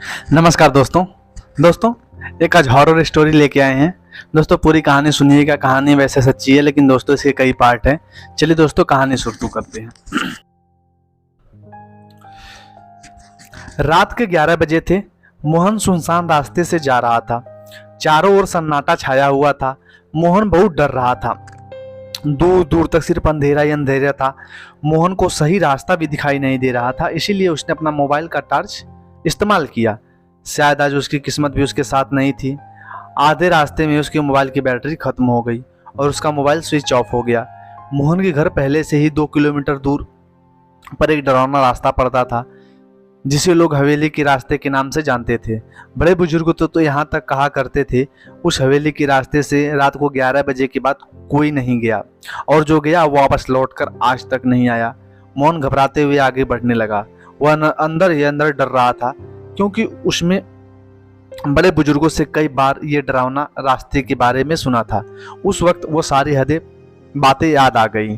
नमस्कार दोस्तों एक आज हॉरर स्टोरी लेके आए हैं। दोस्तों पूरी कहानी सुनिएगा। कहानी वैसे सच्ची है लेकिन दोस्तों इसके कई पार्ट हैं। चलिए दोस्तों कहानी शुरू करते हैं। रात के 11 बजे थे। मोहन सुनसान रास्ते से जा रहा था। चारों ओर सन्नाटा छाया हुआ था। मोहन बहुत डर रहा था। दूर दूर तक सिर्फ अंधेरा ही अंधेरा था। मोहन को सही रास्ता भी दिखाई नहीं दे रहा था, इसीलिए उसने अपना मोबाइल का टॉर्च इस्तेमाल किया। शायद आज उसकी किस्मत भी उसके साथ नहीं थी। आधे रास्ते में उसके मोबाइल की बैटरी खत्म हो गई और उसका मोबाइल स्विच ऑफ हो गया। मोहन के घर पहले से ही 2 किलोमीटर दूर पर एक डरावना रास्ता पड़ता था जिसे लोग हवेली के रास्ते के नाम से जानते थे। बड़े बुजुर्ग तो यहाँ तक कहा करते थे, उस हवेली के रास्ते से रात को 11 बजे के बाद कोई नहीं गया और जो गया वो वापस लौटकर आज तक नहीं आया। मोहन घबराते हुए आगे बढ़ने लगा। वह अंदर ही अंदर डर रहा था क्योंकि उसमें बड़े बुजुर्गों से कई बार ये डरावना रास्ते के बारे में सुना था। उस वक्त वो सारी बातें याद आ गई।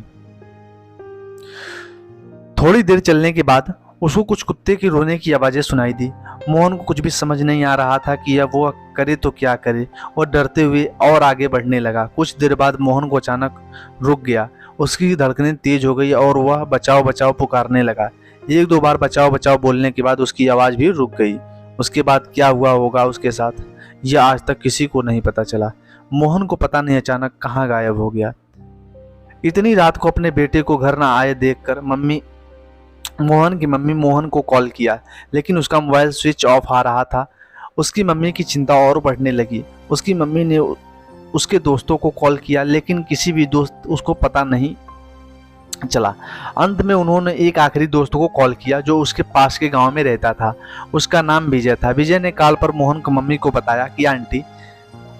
थोड़ी देर चलने के बाद उसको कुछ कुत्ते की रोने की आवाजें सुनाई दी। मोहन को कुछ भी समझ नहीं आ रहा था कि अब वो करे तो क्या करे और डरते हुए और आगे बढ़ने लगा। कुछ देर बाद मोहन को अचानक रुक गया। उसकी धड़कनें तेज हो गई और वह बचाओ बचाओ पुकारने लगा। 1-2 बार बचाओ बचाओ बोलने के बाद उसकी आवाज भी रुक गई। उसके बाद क्या हुआ होगा उसके साथ, यह आज तक किसी को नहीं पता चला। मोहन को पता नहीं अचानक कहाँ गायब हो गया। इतनी रात को अपने बेटे को घर ना आए देखकर मोहन की मम्मी मोहन को कॉल किया, लेकिन उसका मोबाइल स्विच ऑफ आ रहा था। उसकी मम्मी की चिंता और बढ़ने लगी। उसकी मम्मी ने उसके दोस्तों को कॉल किया, लेकिन किसी भी दोस्त उसको पता नहीं चला। अंत में उन्होंने एक आखिरी दोस्त को कॉल किया जो उसके पास के गांव में रहता था। उसका नाम विजय था। विजय ने कॉल पर मोहन की मम्मी को बताया कि आंटी,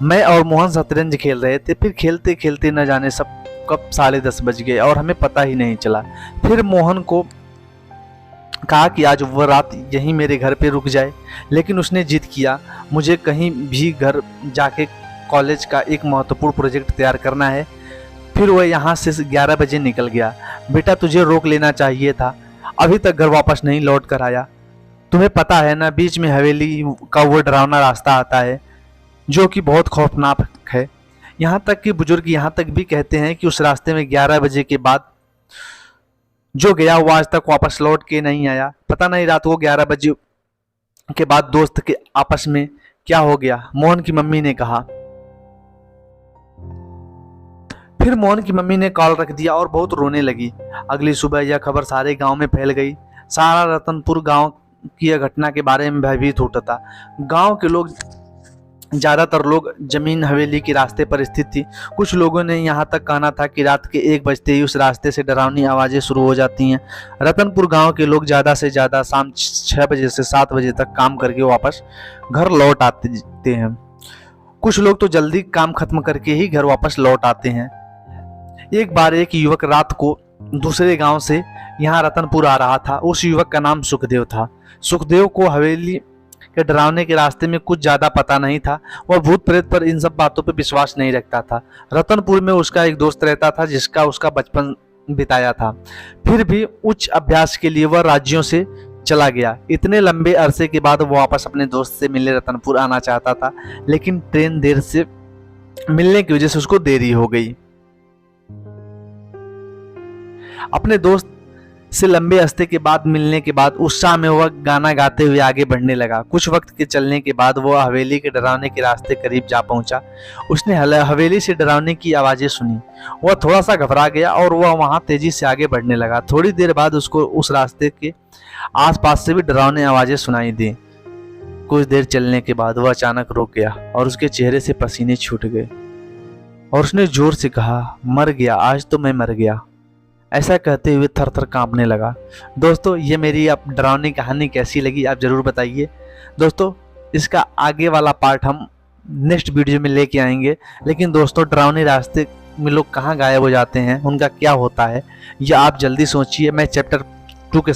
मैं और मोहन शतरंज खेल रहे थे, फिर खेलते खेलते न जाने सब कब 10:30 बज गए और हमें पता ही नहीं चला। फिर मोहन को कहा कि आज वह रात यहीं मेरे घर पे रुक जाए, लेकिन उसने जिद किया। मुझे कहीं भी घर जाके कॉलेज का एक महत्वपूर्ण प्रोजेक्ट तैयार करना है। फिर वह यहाँ से 11 बजे निकल गया। बेटा तुझे रोक लेना चाहिए था, अभी तक घर वापस नहीं लौट कर आया। तुम्हें पता है ना, बीच में हवेली का वो डरावना रास्ता आता है जो कि बहुत खौफनाक है। यहाँ तक कि बुजुर्ग यहाँ तक भी कहते हैं कि उस रास्ते में 11 बजे के बाद जो गया वो आज तक वापस लौट के नहीं आया। पता नहीं रात को 11 बजे के बाद दोस्त के आपस में क्या हो गया, मोहन की मम्मी ने कहा। फिर मोहन की मम्मी ने कॉल रख दिया और बहुत रोने लगी। अगली सुबह यह खबर सारे गांव में फैल गई। सारा रतनपुर गांव की यह घटना के बारे में भयभीत होता था। गांव के लोग ज्यादातर लोग जमीन हवेली के रास्ते पर स्थित थी। कुछ लोगों ने यहाँ तक कहना था कि रात के 1 बजते ही उस रास्ते से डरावनी आवाजें शुरू हो जाती हैं। रतनपुर गांव के लोग ज्यादा से ज्यादा शाम 6 बजे से 7 बजे तक काम करके वापस घर लौट आते हैं। कुछ लोग तो जल्दी काम खत्म करके ही घर वापस लौट आते हैं। एक बार एक युवक रात को दूसरे गांव से यहाँ रतनपुर आ रहा था। उस युवक का नाम सुखदेव था। सुखदेव को हवेली के डरावने के रास्ते में कुछ ज्यादा पता नहीं था। वह भूत प्रेत पर इन सब बातों पर विश्वास नहीं रखता था। रतनपुर में उसका एक दोस्त रहता था जिसका उसका बचपन बिताया था। फिर भी उच्च अभ्यास के लिए वह राज्यों से चला गया। इतने लंबे अरसे के बाद वह वापस अपने दोस्त से मिलने रतनपुर आना चाहता था, लेकिन ट्रेन देर से मिलने की वजह से उसको देरी हो गई। अपने दोस्त से लंबे रास्ते के बाद मिलने के बाद उत्साह में वह गाना गाते हुए आगे बढ़ने लगा। कुछ वक्त के चलने के बाद वह हवेली के डरावने के रास्ते करीब जा पहुंचा। उसने हवेली से डरावने की आवाजें सुनी। वह थोड़ा सा घबरा गया और वह वहां तेजी से आगे बढ़ने लगा। थोड़ी देर बाद उसको उस रास्ते के आसपास से भी डरावनी आवाजें सुनाई दी। कुछ देर चलने के बाद वह अचानक रुक गया और उसके चेहरे से पसीने छूट गए और उसने जोर से कहा, मर गया, आज तो मैं मर गया। ऐसा कहते हुए थर थर कांपने लगा। दोस्तों ये मेरी अब डरावनी कहानी कैसी लगी आप जरूर बताइए। दोस्तों इसका आगे वाला पार्ट हम नेक्स्ट वीडियो में लेके आएंगे। लेकिन दोस्तों डरावने रास्ते में लोग कहाँ गायब हो जाते हैं, उनका क्या होता है, ये आप जल्दी सोचिए। मैं चैप्टर 2 के साथ